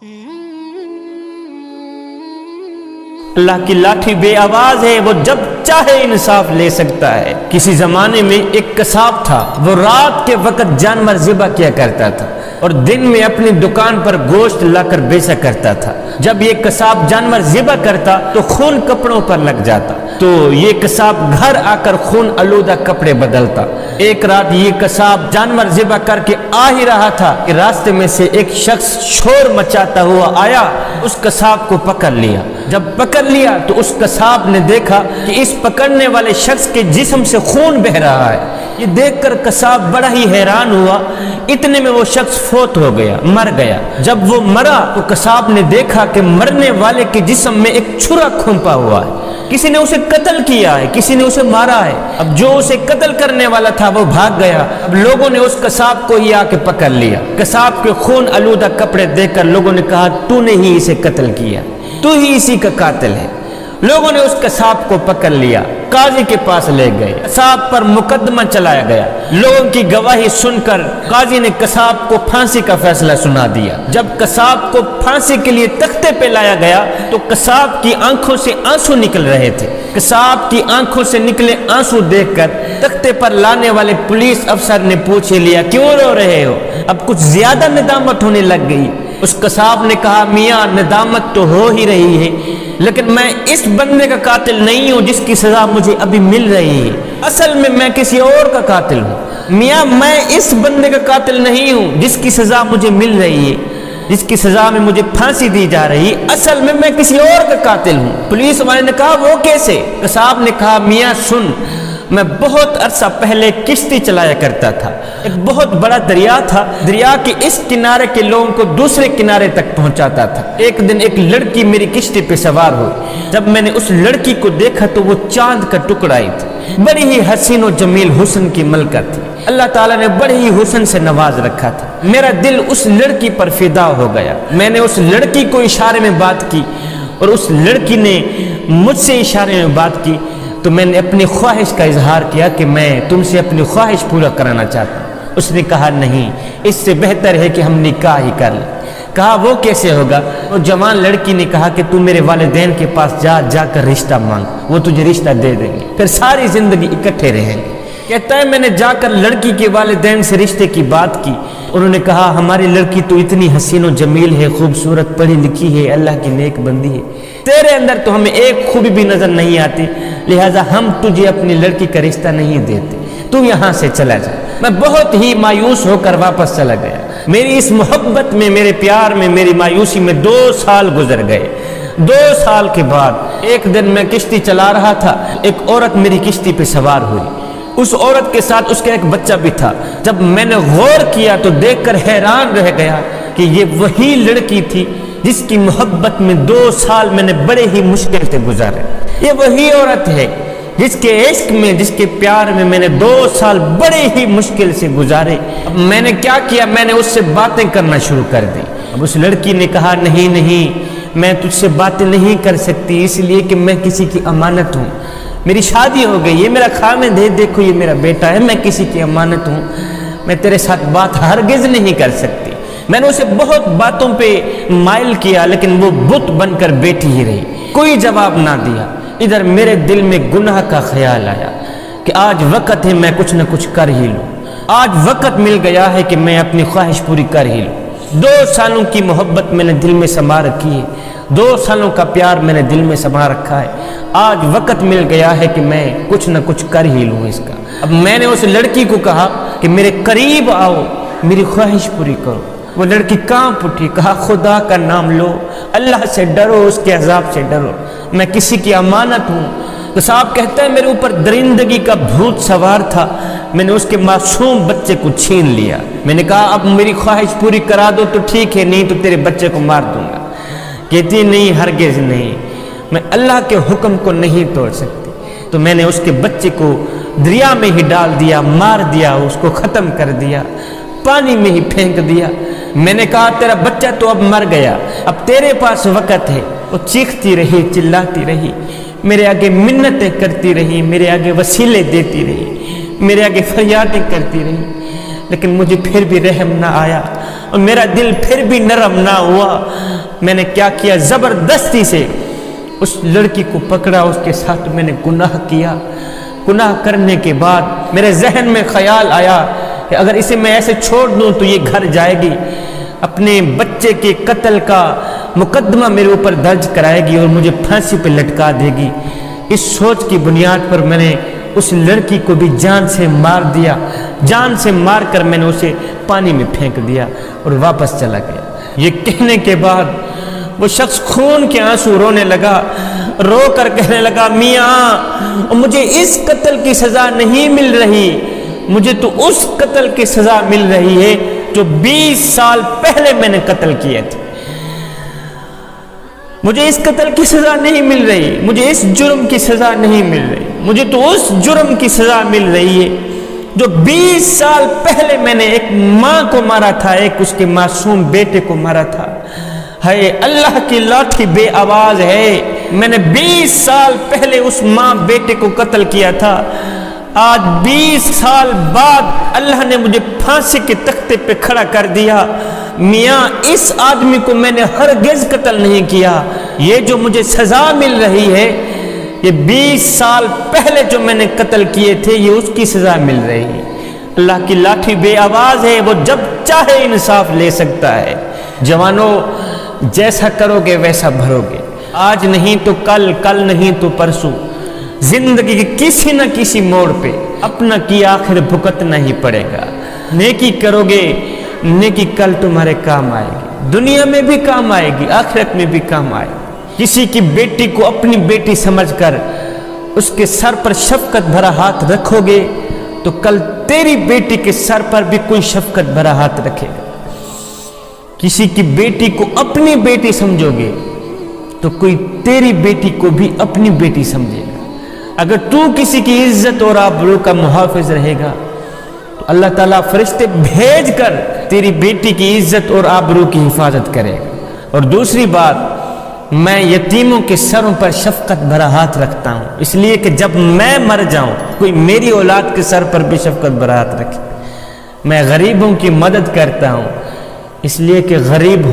اللہ کی لاٹھی بے آواز ہے، وہ جب چاہے انصاف لے سکتا ہے۔ کسی زمانے میں ایک قصاب تھا، وہ رات کے وقت جانور ذبح کیا کرتا تھا اور دن میں اپنی دکان پر گوشت لا کر بیچا کرتا تھا۔ جب یہ قصاب جانور ذبح کرتا تو خون کپڑوں پر لگ جاتا، تو یہ قصاب گھر آ کر خون آلودہ کپڑے بدلتا۔ ایک رات یہ قصاب جانور ذبح کر کے آ ہی رہا تھا کہ راستے میں سے ایک شخص شور مچاتا ہوا آیا، اس قصاب کو پکڑ لیا۔ جب پکڑ لیا تو اس قصاب نے دیکھا کہ اس پکڑنے والے شخص کے جسم سے خون بہ رہا ہے۔ یہ دیکھ کر قصاب بڑا ہی حیران ہوا، اتنے میں وہ شخص فوت ہو گیا، مر گیا۔ جب وہ مرا تو قصاب نے دیکھا کہ مرنے والے کے جسم میں ایک چھرا کھونپا ہوا ہے، کسی نے اسے قتل کیا ہے، کسی نے اسے مارا ہے۔ اب جو اسے قتل کرنے والا تھا وہ بھاگ گیا۔ اب لوگوں نے اس قصاب کو ہی آ کے پکڑ لیا۔ قصاب کے خون آلودہ کپڑے دیکھ کر لوگوں نے کہا تو نے ہی اسے قتل کیا، تو ہی اسی کا قاتل ہے۔ لوگوں نے اس قصاب کو پکڑ لیا، قاضی کے پاس لے گئے، قصاب پر مقدمہ چلایا گیا۔ لوگوں کی گواہی سن کر قاضی نے قصاب کو پھانسی کا فیصلہ سنا دیا۔ جب قصاب کو پھانسی کے لیے تختے پہ لایا گیا تو قصاب کی آنکھوں سے آنسو نکل رہے تھے۔ قصاب کی آنکھوں سے نکلے آنسو دیکھ کر تختے پر لانے والے پولیس افسر نے پوچھ لیا کیوں رو رہے ہو؟ اب کچھ زیادہ ندامت ہونے لگ گئی۔ اس قصاب نے کہا میاں ندامت تو ہو ہی رہی ہے، لیکن میں اس بندے کا قاتل نہیں ہوں جس کی سزا مجھے ابھی مل رہی ہے، اصل میں میں کسی اور کا قاتل ہوں۔ میاں میں اس بندے کا قاتل نہیں ہوں جس کی سزا مجھے مل رہی ہے، جس کی سزا میں مجھے پھانسی دی جا رہی ہے، اصل میں میں کسی اور کا قاتل ہوں۔ پولیس والے نے کہا وہ کیسے؟ قصاب نے کہا میاں سن، میں بہت عرصہ پہلے کشتی چلایا کرتا تھا، ایک بہت بڑا دریا تھا، دریا کے اس کنارے کے لوگوں کو دوسرے کنارے تک پہنچاتا تھا۔ ایک دن ایک لڑکی میری کشتی پہ سوار ہوئی، جب میں نے اس لڑکی کو دیکھا تو وہ چاند کا ٹکڑا ہی تھی، بڑی ہی حسین و جمیل حسن کی ملکہ تھی، اللہ تعالیٰ نے بڑے ہی حسن سے نواز رکھا تھا۔ میرا دل اس لڑکی پر فدا ہو گیا۔ میں نے اس لڑکی کو اشارے میں بات کی اور اس لڑکی نے مجھ سے اشارے میں بات کی، تو میں نے اپنی خواہش کا اظہار کیا کہ میں تم سے اپنی خواہش پورا کرانا چاہتا ہوں۔ اس نے کہا نہیں، اس سے بہتر ہے کہ ہم نکاح ہی کر لیں۔ کہا وہ کیسے ہوگا؟ وہ جوان لڑکی نے کہا کہ تم میرے والدین کے پاس جا کر رشتہ مانگ، وہ تجھے رشتہ دے دیں گے، پھر ساری زندگی اکٹھے رہیں گے۔ کہتا ہے میں نے جا کر لڑکی کے والدین سے رشتے کی بات کی، انہوں نے کہا ہماری لڑکی تو اتنی حسین و جمیل ہے، خوبصورت، پڑھی لکھی ہے، اللہ کی نیک بندی ہے، تیرے اندر تو ہمیں ایک خوبی بھی نظر نہیں آتی، لہٰذا ہم تجھے اپنی لڑکی کا رشتہ نہیں دیتے، تو یہاں سے چلا جا۔ میں بہت ہی مایوس ہو کر واپس چلا گیا۔ میری اس محبت میں، میرے پیار میں، میری مایوسی میں 2 سال گزر گئے۔ 2 سال کے بعد ایک دن میں کشتی چلا رہا تھا، ایک عورت میری کشتی پہ سوار ہوئی، اس عورت کے ساتھ اس کا ایک بچہ بھی تھا۔ جب میں نے غور کیا تو دیکھ کر حیران رہ گیا کہ یہ وہی لڑکی تھی جس کی محبت میں 2 سال میں نے بڑے ہی مشکل سے گزارے۔ یہ وہی عورت ہے جس کے عشق میں، جس کے پیار میں میں نے 2 سال بڑے ہی مشکل سے گزارے۔ اب میں نے کیا کیا؟ میں نے اس سے باتیں کرنا شروع کر دی۔ اب اس لڑکی نے کہا نہیں، میں تجھ سے باتیں نہیں کر سکتی، اس لیے کہ میں کسی کی امانت ہوں، میری شادی ہو گئی، یہ میرا خامد ہے، دیکھو یہ میرا بیٹا ہے، میں کسی کی امانت ہوں، میں تیرے ساتھ بات ہرگز نہیں کر سکتی۔ میں نے اسے بہت باتوں پہ مائل کیا، لیکن وہ بت بن کر بیٹھی ہی رہی، کوئی جواب نہ دیا۔ ادھر میرے دل میں گناہ کا خیال آیا کہ آج وقت ہے میں کچھ نہ کچھ کر ہی لوں، آج وقت مل گیا ہے کہ میں اپنی خواہش پوری کر ہی لوں۔ 2 سالوں کی محبت میں نے دل میں سما رکھی ہے، 2 سالوں کا پیار میں نے دل میں سما رکھا ہے، آج وقت مل گیا ہے کہ میں کچھ نہ کچھ کر ہی لوں اس کا۔ اب میں نے اس لڑکی کو کہا کہ میرے قریب آؤ، میری خواہش پوری کرو۔ وہ لڑکی کانپ اٹھی، کہا خدا کا نام لو، اللہ سے ڈرو، اس کے عذاب سے ڈرو، میں کسی کی امانت ہوں۔ قصاب کہتا ہے میرے اوپر درندگی کا بھوت سوار تھا، میں نے اس کے معصوم بچے کو چھین لیا۔ میں نے کہا اب میری خواہش پوری کرا دو تو ٹھیک ہے، نہیں تو تیرے بچے کو مار دوں گا۔ کہتی نہیں، ہرگز نہیں، میں اللہ کے حکم کو نہیں توڑ سکتی۔ تو میں نے اس کے بچے کو دریا میں ہی ڈال دیا، مار دیا، اس کو ختم کر دیا، پانی میں ہی پھینک دیا۔ میں نے کہا تیرا بچہ تو اب مر گیا، اب تیرے پاس وقت ہے۔ وہ چیختی رہی، چلاتی رہی، میرے آگے منتیں کرتی رہی، میرے آگے وسیلے دیتی رہی، میرے آگے فریادیں کرتی رہی۔ لیکن مجھے پھر بھی رحم نہ آیا اور میرا دل پھر بھی نرم نہ ہوا۔ میں نے کیا کیا، زبردستی سے اس لڑکی کو پکڑا، اس کے ساتھ میں نے گناہ کیا۔ گناہ کرنے کے بعد میرے ذہن میں خیال آیا کہ اگر اسے میں ایسے چھوڑ دوں تو یہ گھر جائے گی، اپنے بچے کے قتل کا مقدمہ میرے اوپر درج کرائے گی اور مجھے پھانسی پہ لٹکا دے گی۔ اس سوچ کی بنیاد پر میں نے اس لڑکی کو بھی جان سے مار دیا، جان سے مار کر میں نے اسے پانی میں پھینک دیا اور واپس چلا گیا۔ یہ کہنے کے بعد وہ شخص خون کے آنسو رونے لگا، رو کر کہنے لگا، میاں مجھے اس قتل کی سزا نہیں مل رہی، مجھے تو اس قتل کی سزا مل رہی ہے جو 20 سال پہلے میں نے قتل کیے تھے۔ مجھے اس قتل کی سزا نہیں مل رہی، مجھے اس جرم کی سزا نہیں مل رہی، مجھے تو اس جرم کی سزا مل رہی ہے جو 20 سال پہلے میں نے ایک ماں کو مارا تھا، ایک اس کے معصوم بیٹے کو مارا تھا۔ ہے اللہ کی لاٹھی بے آواز ہے، میں نے 20 سال پہلے اس ماں بیٹے کو قتل کیا تھا، آج 20 سال بعد اللہ نے مجھے پھانسی کے تختے پہ کھڑا کر دیا۔ میاں اس آدمی کو میں نے ہرگز قتل نہیں کیا، یہ جو مجھے سزا مل رہی ہے یہ 20 سال پہلے جو میں نے قتل کیے تھے یہ اس کی سزا مل رہی ہے۔ اللہ کی لاٹھی بے آواز ہے، وہ جب چاہے انصاف لے سکتا ہے۔ جوانوں، جیسا کرو گے ویسا بھرو گے، آج نہیں تو کل، کل نہیں تو پرسوں، زندگی کے کسی نہ کسی موڑ پہ اپنا کی آخر بھگتنا ہی پڑے گا۔ نیکی کرو گے، نیکی کل تمہارے کام آئے گی، دنیا میں بھی کام آئے گی، آخرت میں بھی کام آئے گی۔ کسی کی بیٹی کو اپنی بیٹی سمجھ کر اس کے سر پر شفقت بھرا ہاتھ رکھو گے تو کل تیری بیٹی کے سر پر بھی کوئی شفقت بھرا ہاتھ رکھے گا۔ کسی کی بیٹی کو اپنی بیٹی سمجھو گے تو کوئی تیری بیٹی کو بھی اپنی بیٹی سمجھے گا۔ اگر تو کسی کی عزت اور آبرو کا محافظ رہے گا تو اللہ تعالیٰ فرشتے بھیج کر تیری بیٹی کی عزت اور آبرو کی حفاظت کرے گا۔ اور دوسری بات، میں یتیموں کے سروں پر شفقت بھرا ہاتھ رکھتا ہوں، اس لیے کہ جب میں مر جاؤں کوئی میری اولاد کے سر پر بھی شفقت بھرا ہاتھ رکھے۔ میں غریبوں کی مدد کرتا ہوں، اس لیے کہ غریب